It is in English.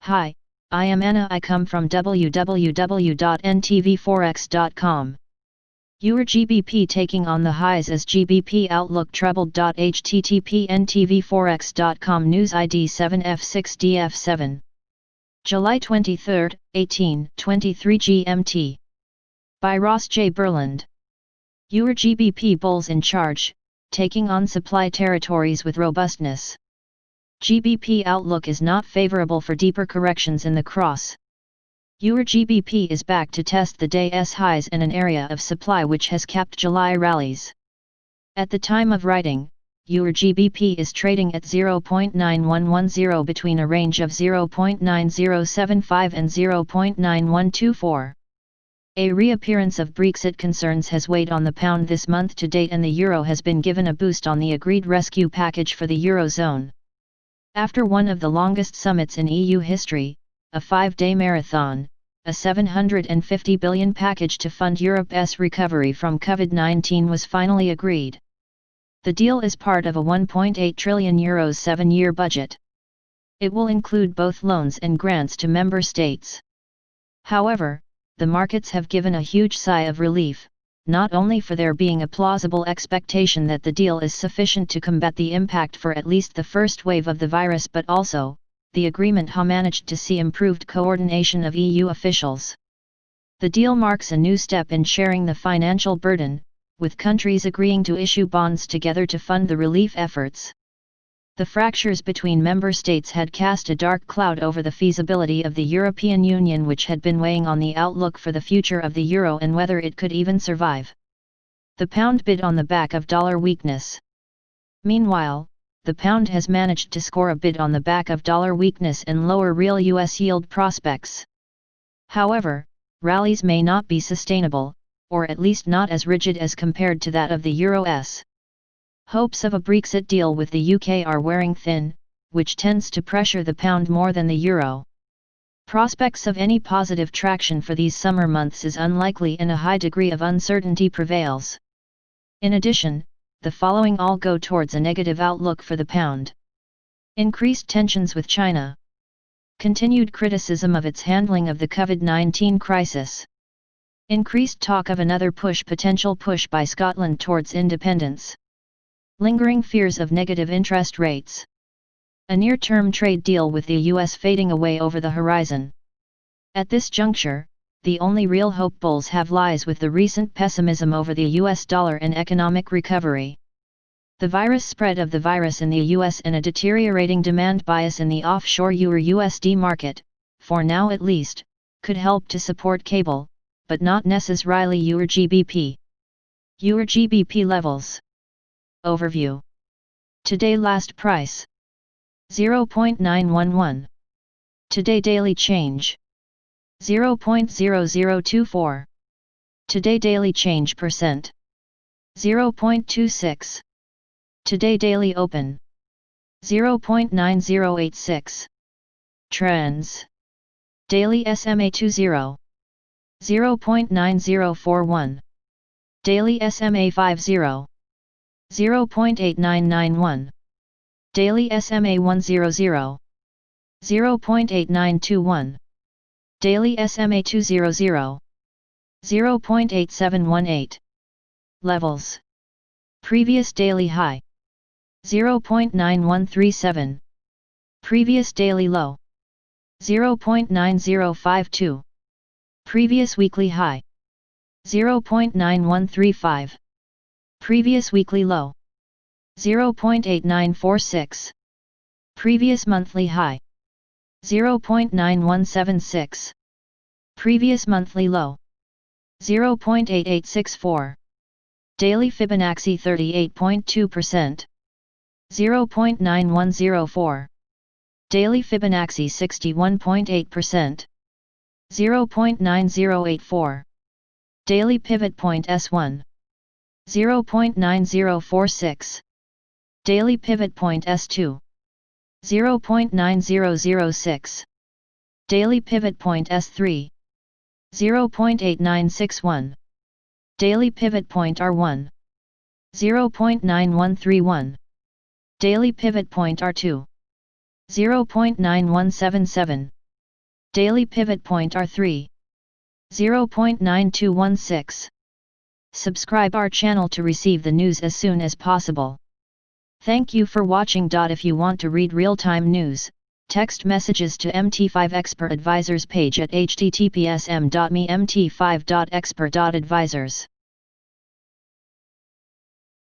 Hi, I am Anna. I come from www.ntvforex.com. EUR GBP taking on the highs as GBP outlook trebled. http ntvforex.com News ID 7F6DF7 July 23, 18:23 GMT by Ross J. Berland. EUR GBP bulls in charge, taking on supply territories with robustness. GBP outlook is not favorable for deeper corrections in the cross. EUR GBP is back to test the day's highs in an area of supply which has capped July rallies. At the time of writing, EUR GBP is trading at 0.9110 between a range of 0.9075 and 0.9124. A reappearance of Brexit concerns has weighed on the pound this month to date, and the euro has been given a boost on the agreed rescue package for the eurozone. After one of the longest summits in EU history, a 5-day marathon, a 750 billion package to fund Europe's recovery from COVID-19 was finally agreed. The deal is part of a €1.8 trillion 7-year budget. It will include both loans and grants to member states. However, the markets have given a huge sigh of relief, not only for there being a plausible expectation that the deal is sufficient to combat the impact for at least the first wave of the virus, but also, the agreement has managed to see improved coordination of EU officials. The deal marks a new step in sharing the financial burden, with countries agreeing to issue bonds together to fund the relief efforts. The fractures between member states had cast a dark cloud over the feasibility of the European Union, which had been weighing on the outlook for the future of the euro and whether it could even survive. The pound bid on the back of dollar weakness. Meanwhile, the pound has managed to score a bid on the back of dollar weakness and lower real US yield prospects. However, rallies may not be sustainable, or at least not as rigid as compared to that of the euro's. Hopes of a Brexit deal with the UK are wearing thin, which tends to pressure the pound more than the euro. Prospects of any positive traction for these summer months is unlikely, and a high degree of uncertainty prevails. In addition, the following all go towards a negative outlook for the pound. Increased tensions with China. Continued criticism of its handling of the COVID-19 crisis. Increased talk of another potential push by Scotland towards independence. Lingering fears of negative interest rates. A near-term trade deal with the US fading away over the horizon. At this juncture, the only real hope bulls have lies with the recent pessimism over the US dollar and economic recovery. The virus spread of the virus in the US and a deteriorating demand bias in the offshore EUR/USD market, for now at least, could help to support cable, but not necessarily EUR GBP. EUR GBP levels. Overview. Today last price. 0.911. Today daily change. 0.0024. Today daily change percent. 0.26. Today daily open. 0.9086. Trends. Daily SMA 20. 0.9041. Daily SMA 50. 0.8991. Daily SMA 100. 0.8921. Daily SMA 200. 0.8718. Levels. Previous daily high. 0.9137. Previous daily low. 0.9052. Previous weekly high. 0.9135. Previous weekly low. 0.8946. Previous monthly high. 0.9176. Previous monthly low. 0.8864. Daily Fibonacci 38.2%. 0.9104. Daily Fibonacci 61.8%. 0.9084. Daily Pivot Point S1. 0.9046. Daily Pivot Point S2. 0.9006. Daily Pivot Point S3. 0.8961. Daily Pivot Point R1. 0.9131. Daily Pivot Point R2. 0.9177. Daily pivot point R3. 0.9216. Subscribe our channel to receive the news as soon as possible. Thank you for watching. If you want to read real-time news, text messages to MT5 Expert Advisors page at https://m.me/mt5.expert.advisors.